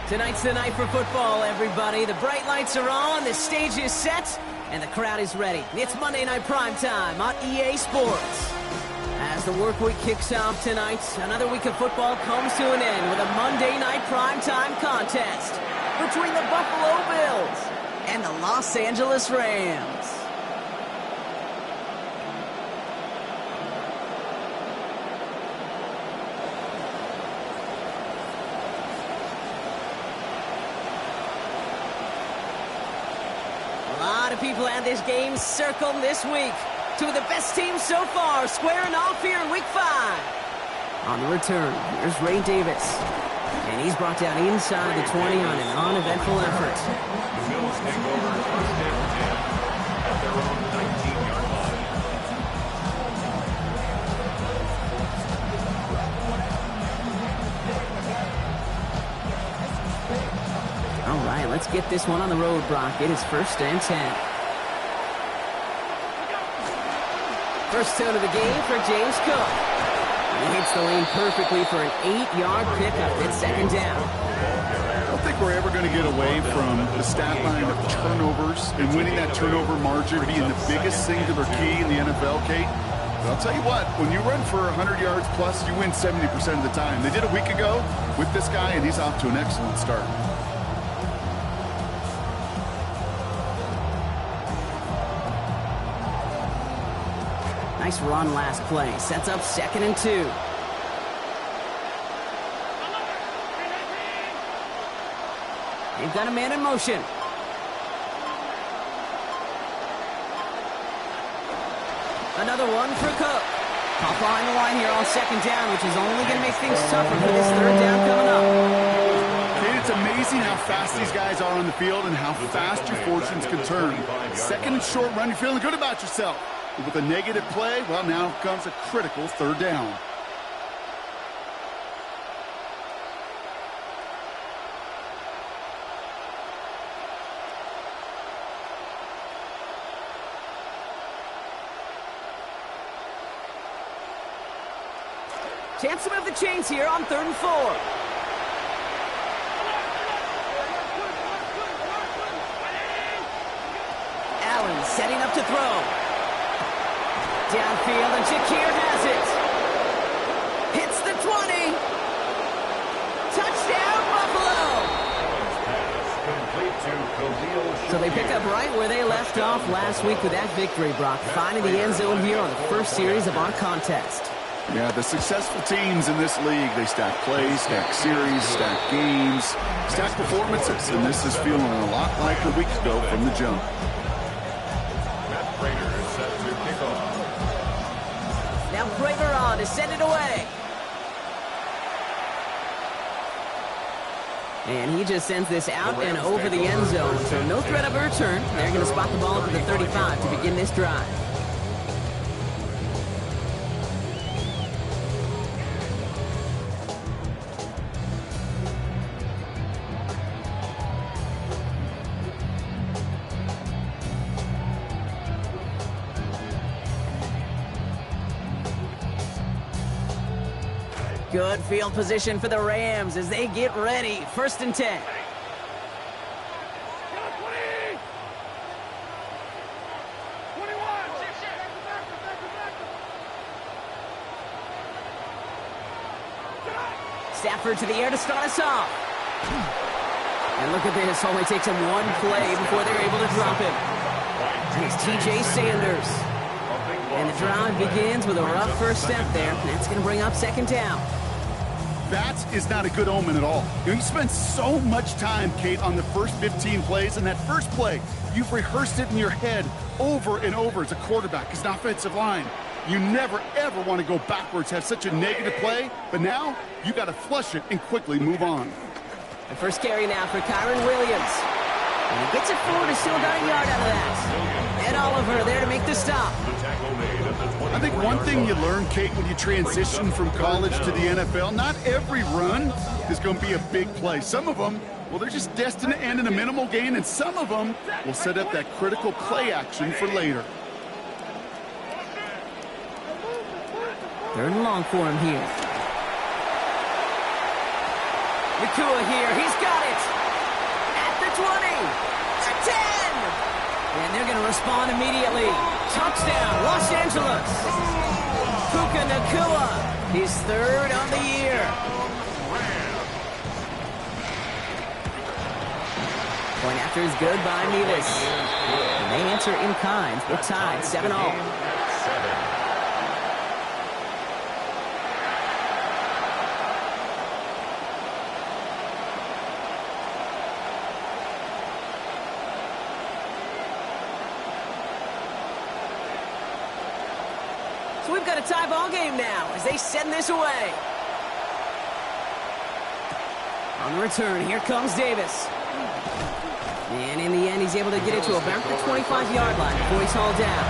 Tonight's the night for football, everybody. The bright lights are on, the stage is set, and the crowd is ready. It's Monday Night Primetime on EA Sports. As the work week kicks off tonight, another week of football comes to an end with a Monday Night Primetime contest between the Buffalo Bills and the Los Angeles Rams. A lot of people had this game circled this week. Two of the best teams so far squaring off here in Week 5. On the return, here's Ray Davis. And he's brought down inside the 20 on an uneventful effort. The Bills take over first and 10 at their own 19-yard line. All right, let's get this one on the road, Brock. It is first and 10. First tone of the game for James Cook. He hits the lane perfectly for an 8-yard pickup. It's second down. I don't think we're ever going to get away from the stat line of turnovers and winning that turnover margin being the biggest singular key in the NFL, Kate. But I'll tell you what, when you run for 100 yards plus, you win 70% of the time. They did a week ago with this guy, and he's off to an excellent start. Nice run last play. Sets up second and 2. They've got a man in motion. Another one for Cook. Caught behind the line here on second down, which is only going to make things tougher for this third down coming up. Kate, it's amazing how fast these guys are on the field and how fast your fortunes can turn. Second and short run, you're feeling good about yourself. With a negative play, well, now comes a critical third down. Chance to move the chains here on 3rd and 4. Allen setting up to throw. Downfield, and Shakir has it. Hits the 20. Touchdown, Buffalo. So they pick up right where they left off last week with that victory, Brock. Finding the end zone here on the first series of our contest. Yeah, the successful teams in this league, they stack plays, stack series, stack games, stack performances. And this is feeling a lot like a week ago from the jump. Now Prager on to send it away. And he just sends this out and over the end zone. So no threat of a return. They're going to spot the ball at the 35 to begin this drive. Good field position for the Rams as they get ready. First and 10. Stafford to the air to start us off. And look at this. Only takes him one play before they're able to drop him. It's TJ Sanders. And the drive begins with a rough first step there. That's going to bring up second down. That is not a good omen at all. You spend so much time, Kate, on the first 15 plays, and that first play, you've rehearsed it in your head over and over as a quarterback, as an offensive line. You never, ever want to go backwards, have such a negative play, but now you got to flush it and quickly move on. The first carry now for Kyron Williams. And he gets it forward, he's still got a yard out of that. Ed Oliver there to make the stop. I think one thing you learn, Kate, when you transition from college to the NFL, not every run is going to be a big play. Some of them, well, they're just destined to end in a minimal gain, and some of them will set up that critical play action for later. 3rd and long for him here. Nakua here. He's got it. At the 20. The 10. And they're going to respond immediately. Touchdown, Los Angeles. Puka Nakua. His third on the year. Point after is good by Nevis. And they answer in kind. We're tied 7-all. So we've got a tie ball game now as they send this away. On the return, here comes Davis. And in the end, he's able to get it to about the 25-yard line before he's hauled down.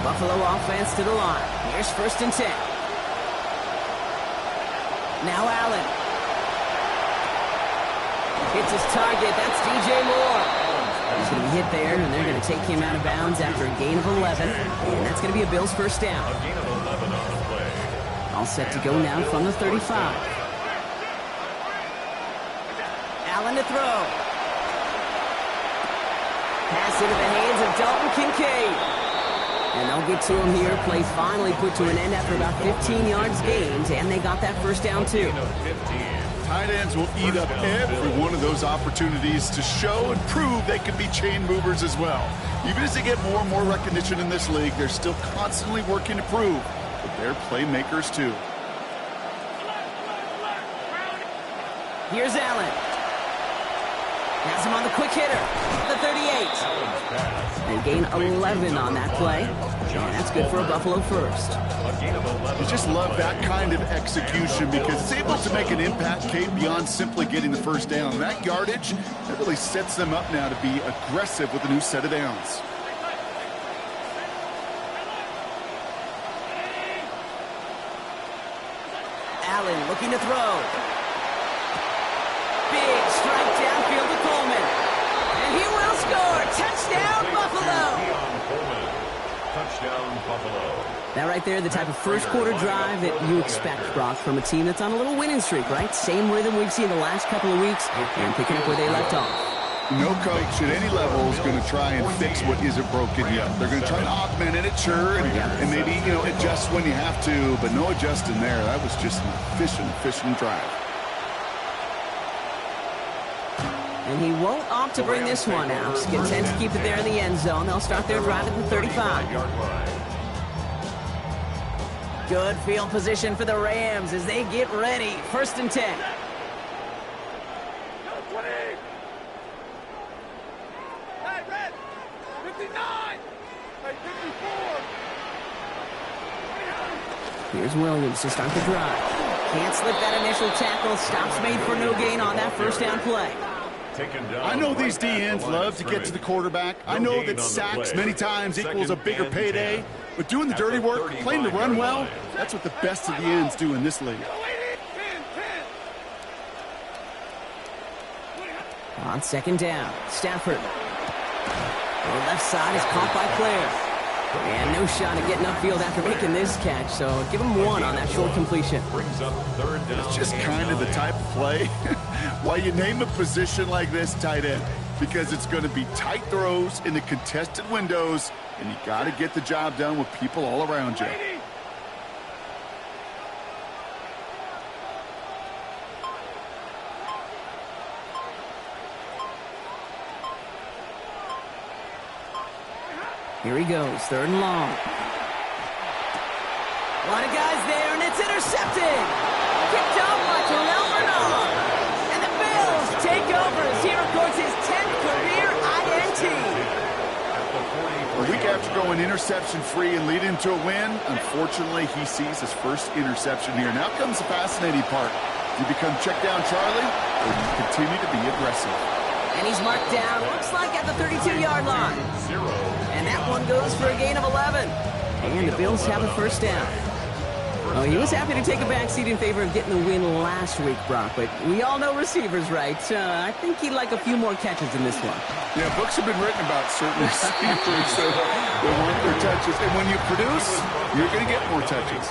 Buffalo offense to the line. Here's 1st and 10. Now Allen. Hits his target. That's DJ Moore. He's going to be hit there, and they're going to take him out of bounds after a gain of 11. And that's going to be a Bills first down. A gain of 11 on the play. All set to go now from the 35. Allen to throw. Pass into the hands of Dalton Kincaid. And they'll get to him here. Play finally put to an end after about 15 yards gained, and they got that first down too. Tight ends will eat up every one of those opportunities to show and prove they can be chain movers as well. Even as they get more and more recognition in this league, they're still constantly working to prove that they're playmakers too. Here's Allen. Has him on the quick hitter. The 38. They gain 11 on that play. And that's good for a Buffalo first. You just love that kind of execution because it's able to make an impact, Kate, beyond simply getting the first down. That yardage, that really sets them up now to be aggressive with a new set of downs. Allen looking to throw. Big strike downfield to Coleman. And he will score. Touchdown, Buffalo. Touchdown, Buffalo. That right there, the type of first quarter drive that you expect, Brock, from a team that's on a little winning streak, right? Same rhythm we've seen the last couple of weeks and picking up where they left off. No coach at any level is going to try and fix what isn't broken yet. They're going to try and augment it, sure, and maybe, adjust when you have to, but no adjusting there. That was just an efficient drive. And he won't opt to bring this one out. He's content to keep it there in the end zone. They'll start their drive at the 35. Good field position for the Rams as they get ready. 1st and 10. Here's Williams to start the drive. Can't slip that initial tackle. Stops made for no gain on that first down play. I know these DNs love to get to the quarterback. I know that sacks many times equals a bigger payday. But doing the dirty work, playing to run well, that's what the best of the ends do in this league. On 2nd down, Stafford. The left side is caught by Claire. And no shot at getting upfield after making this catch, so give him 1 on that short completion. It's just kind of the type of play. Why you name a position like this tight end? Because it's going to be tight throws in the contested windows, and you got to get the job done with people all around you. Here he goes, 3rd and long. A lot of guys there, and it's intercepted. Picked off by Terrell Bernard. And the Bills take over as he records his 10th career INT. A week after going interception-free and leading to a win, unfortunately, he sees his first interception here. Now comes the fascinating part. Do you become check down Charlie, or do you continue to be aggressive? And he's marked down, looks like at the 32-yard line. And that one goes for a gain of 11. And the Bills have a first down. first Oh, he was down. happy to take a back seat in favor of getting the win last week, Brock, but we all know receivers, right? I think he'd like a few more catches in this one. Yeah, books have been written about certain receivers that want their touches. And when you produce, you're going to get more touches.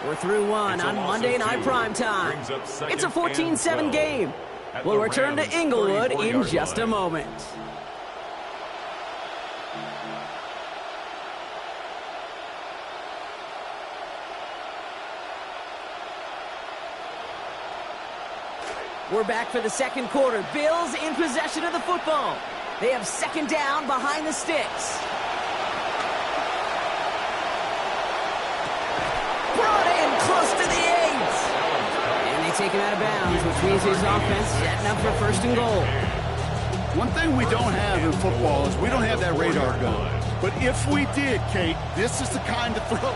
We're through one on Monday Night Primetime. It's a 14-7 game. We'll return to Inglewood in just a moment. We're back for the second quarter. Bills in possession of the football. They have second down behind the sticks. Brought in close to the 8. And they take him out of bounds, which means his offense setting up for first and goal. One thing we don't have in football is we don't have that radar gun. But if we did, Kate, this is the kind of throw,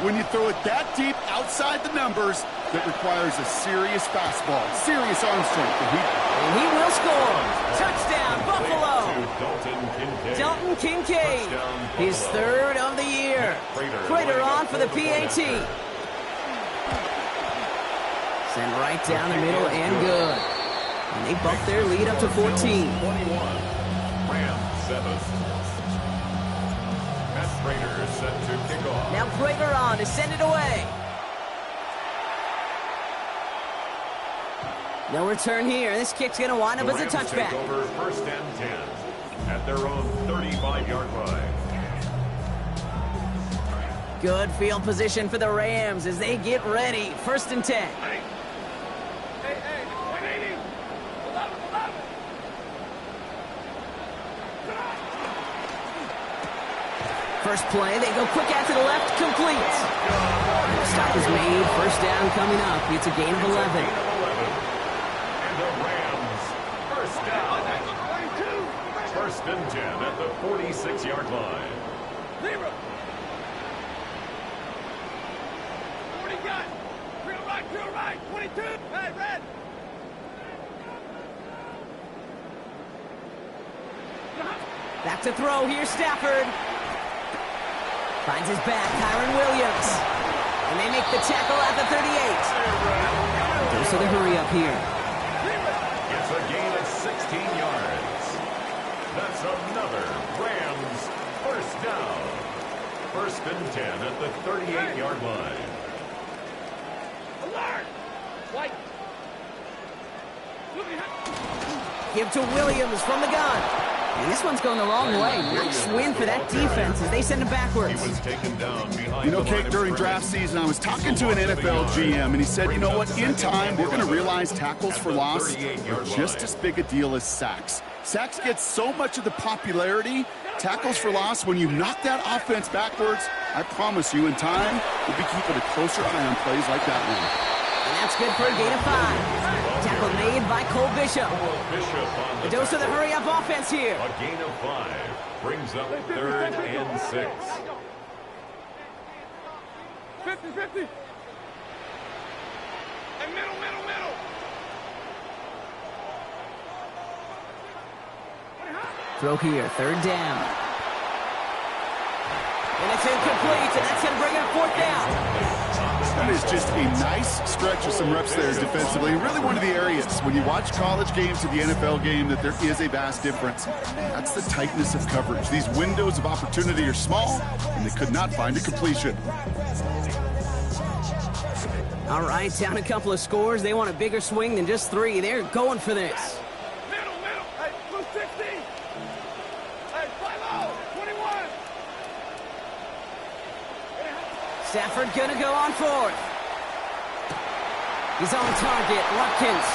when you throw it that deep outside the numbers, that requires a serious fastball, serious arm strength. And he will score. Touchdown, Buffalo. Dalton Kincaid, his third of the year. Prater on for the PAT. Sent right down the middle and good. And they bump their lead up to 14. 21. Rams 7. Matt Prater is set to kick off. Now Prater on to send it away. No return here. This kick's going to wind up as a touchback. Take over first and 10 at their own 35-yard line. Good field position for the Rams as they get ready. First and 10. First play, they go quick out to the left, complete. Stop is made, first down coming up. It's a gain of 11. And the Rams, first down. First and 10 at the 46-yard line. 40 gun. Real right, 22. Hey, red. Back to throw, here's Stafford. Finds his back, Kyron Williams. And they make the tackle at the 38. Goes to the hurry up here. It's a gain of 16 yards. That's another Rams first down. First and 10 at the 38-yard line. Alert. White. Give to Williams from the gun. And this one's going the wrong way. Nice win for that defense as they send him backwards. He was taken down behind You know, the line Kate, of during scrimmage. draft season, I was talking to an NFL GM, and he said, you know what, in time, we're going to realize tackles for loss are just as big a deal as sacks. Sacks get so much of the popularity. Tackles for loss, when you knock that offense backwards, I promise you, in time, we'll be keeping a closer eye on plays like that one. And that's good for a gain of 5. Tackle made by Cole Bishop. The dose of the hurry-up offense here. A gain of 5 brings up third and 6. 50. And middle. Throw here, third down. And it's incomplete, and that's going to bring up fourth down. That is just a nice stretch of some reps there defensively. Really one of the areas, when you watch college games to the NFL game, that there is a vast difference. That's the tightness of coverage. These windows of opportunity are small, and they could not find a completion. All right, down a couple of scores. They want a bigger swing than just 3. They're going for this. Middle. Hey, blue 60. Hey, fly low. 21. Stafford gonna go on fourth. He's on target, Watkins.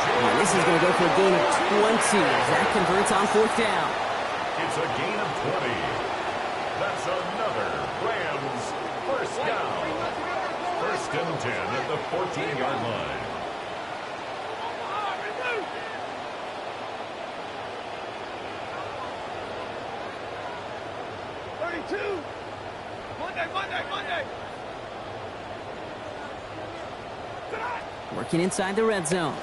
And this is gonna go for a gain of 20 as that converts on fourth down. It's a gain of 20. That's another Rams first down. First and 10 at the 14-yard line. 32. Monday. Working inside the red zone.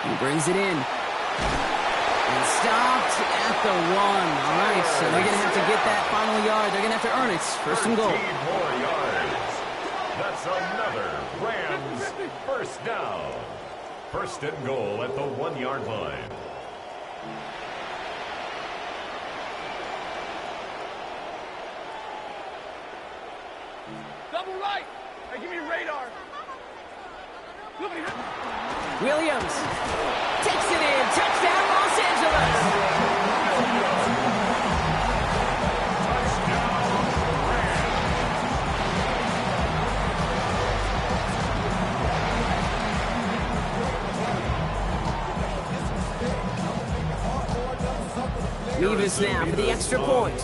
He brings it in. And stopped at the 1. All right, so they're going to have to get that final yard. They're going to have to earn it. First and goal. 13 more yards. That's another Rams first down. First and goal at the 1-yard line. Double right. Hey, give me your radar. Williams takes it in. Touchdown, Los Angeles. Nevis now for the extra point.